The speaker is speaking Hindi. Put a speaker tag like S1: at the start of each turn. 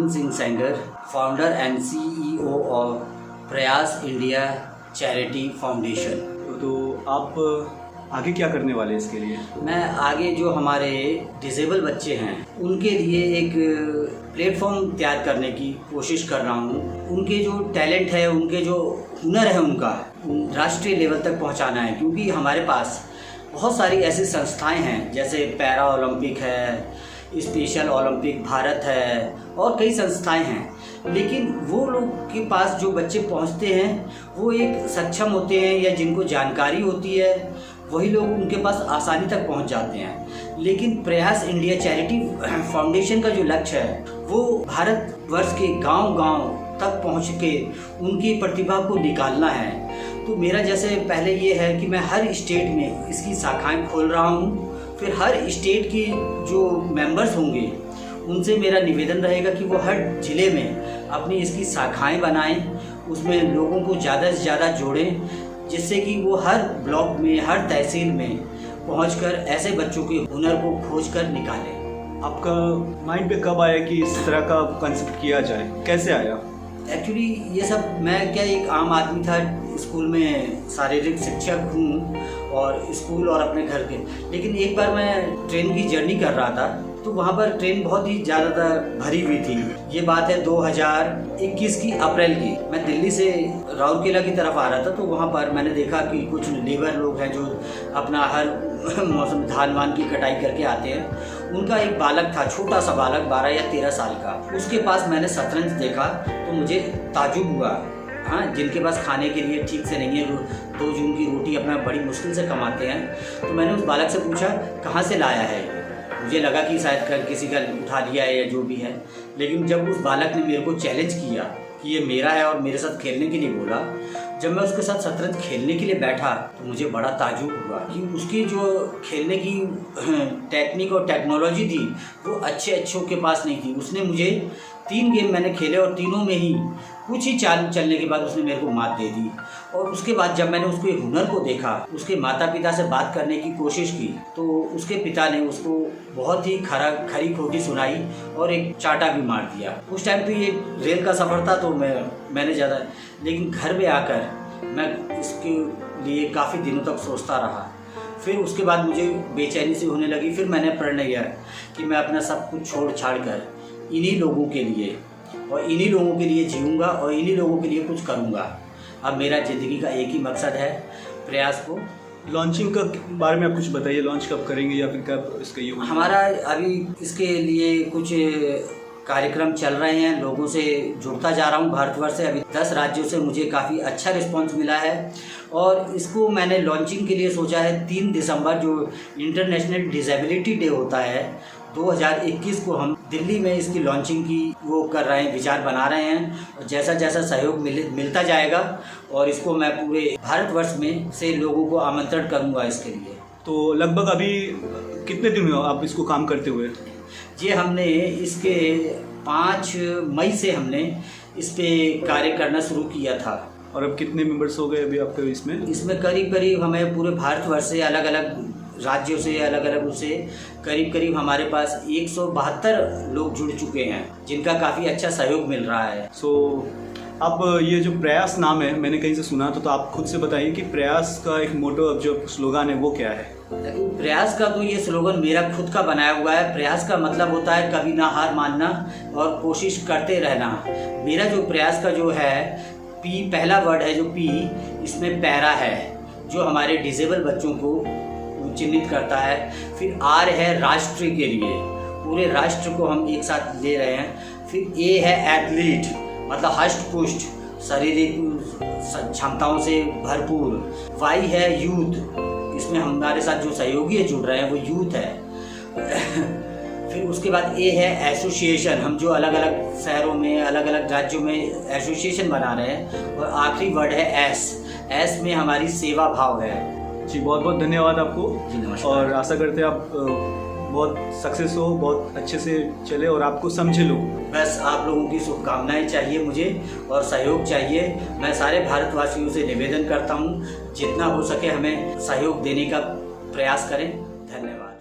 S1: Naveen Singh Sanger, founder and CEO of प्रयास इंडिया चैरिटी फाउंडेशन।
S2: तो आप आगे क्या करने वाले हैं इसके लिए?
S1: मैं आगे जो हमारे डिसेबल बच्चे हैं उनके लिए एक प्लेटफॉर्म तैयार करने की कोशिश कर रहा हूँ। उनके जो टैलेंट है, उनके जो हुनर है, उनका राष्ट्रीय लेवल तक पहुँचाना है, क्योंकि हमारे पास बहुत सारी ऐसी संस्थाएं हैं, जैसे पैरा ओलंपिक है, स्पेशल ओलंपिक भारत है और कई संस्थाएं हैं, लेकिन वो लोग के पास जो बच्चे पहुंचते हैं वो एक सक्षम होते हैं या जिनको जानकारी होती है, वही लोग उनके पास आसानी तक पहुंच जाते हैं। लेकिन प्रयास इंडिया चैरिटी फाउंडेशन का जो लक्ष्य है वो भारतवर्ष के गांव-गांव तक पहुंच के उनकी प्रतिभा को निकालना है। तो मेरा जैसे पहले ये है कि मैं हर स्टेट में इसकी शाखाएं खोल रहा हूँ। फिर हर स्टेट की जो मेंबर्स होंगे उनसे मेरा निवेदन रहेगा कि वो हर ज़िले में अपनी इसकी शाखाएं बनाएं, उसमें लोगों को ज़्यादा से ज़्यादा जोड़ें, जिससे कि वो हर ब्लॉक में, हर तहसील में पहुंचकर ऐसे बच्चों के हुनर को खोज कर निकालें।
S2: आपका माइंड पे कब आया कि इस तरह का कंसेप्ट किया जाए, कैसे आया?
S1: एक्चुअली ये सब मैं क्या एक आम आदमी था, स्कूल में शारीरिक शिक्षक हूँ और स्कूल और अपने घर के, लेकिन एक बार मैं ट्रेन की जर्नी कर रहा था तो वहाँ पर ट्रेन बहुत ही ज़्यादा भरी हुई थी। ये बात है 2021 की अप्रैल की। मैं दिल्ली से राउरकेला की तरफ आ रहा था, तो वहाँ पर मैंने देखा कि कुछ लेबर लोग हैं जो अपना हर मौसम धान वान की कटाई करके आते हैं। उनका एक बालक था, छोटा सा बालक 12 या 13 साल का। उसके पास मैंने शतरंज देखा तो मुझे ताज्जुब हुआ। हाँ, जिनके पास खाने के लिए ठीक से नहीं है, 2 जून की रोटी अपना बड़ी मुश्किल से कमाते हैं, तो मैंने उस बालक से पूछा कहाँ से लाया है। मुझे लगा कि शायद किसी का उठा लिया है या जो भी है, लेकिन जब उस बालक ने मेरे को चैलेंज किया कि ये मेरा है और मेरे साथ खेलने के लिए बोला, जब मैं उसके साथ शतरंज खेलने के लिए बैठा तो मुझे बड़ा ताज्जुब हुआ कि उसकी जो खेलने की टेक्निक और टेक्नोलॉजी थी वो अच्छों के पास नहीं थी। उसने मुझे 3 गेम मैंने खेले और तीनों में ही कुछ ही चाल चलने के बाद उसने मेरे को मात दे दी। और उसके बाद जब मैंने उसके हुनर को देखा, उसके माता पिता से बात करने की कोशिश की, तो उसके पिता ने उसको बहुत ही खरी खोटी सुनाई और एक चाटा भी मार दिया। उस टाइम तो ये रेल का सफ़र था, तो मैंने ज़्यादा, लेकिन घर में आकर मैं इसके लिए काफ़ी दिनों तक सोचता रहा। फिर उसके बाद मुझे बेचैनी सी होने लगी। फिर मैंने प्रण लिया कि मैं अपना सब कुछ छोड़ छाड़ कर इन्हीं लोगों के लिए और इन्हीं लोगों के लिए जीऊँगा और इन्हीं लोगों के लिए कुछ करूँगा। अब मेरा ज़िंदगी का एक ही मकसद है, प्रयास को।
S2: लॉन्चिंग का बारे में आप कुछ बताइए, लॉन्च कब करेंगे या फिर कब इसका ये?
S1: हमारा अभी इसके लिए कुछ कार्यक्रम चल रहे हैं, लोगों से जुड़ता जा रहा हूँ भारतवर्ष से। अभी 10 राज्यों से मुझे काफ़ी अच्छा रिस्पांस मिला है और इसको मैंने लॉन्चिंग के लिए सोचा है 3 दिसंबर, जो इंटरनेशनल डिसेबिलिटी डे होता है 2021 को, हम दिल्ली में इसकी लॉन्चिंग की वो कर रहे हैं, विचार बना रहे हैं। और जैसा जैसा सहयोग मिलता जाएगा और इसको मैं पूरे भारतवर्ष में से लोगों को आमंत्रण करूँगा इसके लिए।
S2: तो लगभग अभी कितने दिन हुए आप इसको काम करते हुए?
S1: जी, हमने इसके 5 मई से हमने इस पे कार्य करना शुरू किया था।
S2: और अब कितने मेंबर्स हो गए अभी आपके इसमें?
S1: इसमें करीब हमें पूरे भारतवर्ष से अलग अलग राज्यों से, अलग अलग उससे करीब हमारे पास 172 लोग जुड़ चुके हैं, जिनका काफ़ी अच्छा सहयोग मिल रहा है।
S2: अब ये जो प्रयास नाम है, मैंने कहीं से सुना, तो आप खुद से बताइए कि प्रयास का एक मोटो जो स्लोगन है वो क्या है?
S1: प्रयास का तो ये स्लोगन मेरा खुद का बनाया हुआ है। प्रयास का मतलब होता है कभी ना हार मानना और कोशिश करते रहना। मेरा जो प्रयास का जो है पी, पहला वर्ड है जो पी, इसमें पैरा है जो हमारे डिसेबल बच्चों को चिन्हित करता है। फिर आर है राष्ट्र के लिए, पूरे राष्ट्र को हम एक साथ ले रहे हैं। फिर ए है एथलीट, मतलब हष्ट पुष्ट शारीरिक क्षमताओं से भरपूर। वाई है यूथ, इसमें हमारे साथ जो सहयोगी जुड़ रहे हैं वो यूथ है। फिर उसके बाद ए है एसोसिएशन, हम जो अलग अलग शहरों में, अलग अलग राज्यों में एसोसिएशन बना रहे हैं। और आखिरी वर्ड है एस में हमारी सेवा भाव है।
S2: जी, बहुत बहुत धन्यवाद आपको।
S1: जी, नमस्कार।
S2: और आशा करते हैं आप बहुत सक्सेस हो, बहुत अच्छे से चले और आपको समझे लोग।
S1: बस आप लोगों की शुभकामनाएं चाहिए मुझे और सहयोग चाहिए। मैं सारे भारतवासियों से निवेदन करता हूं, जितना हो सके हमें सहयोग देने का प्रयास करें। धन्यवाद।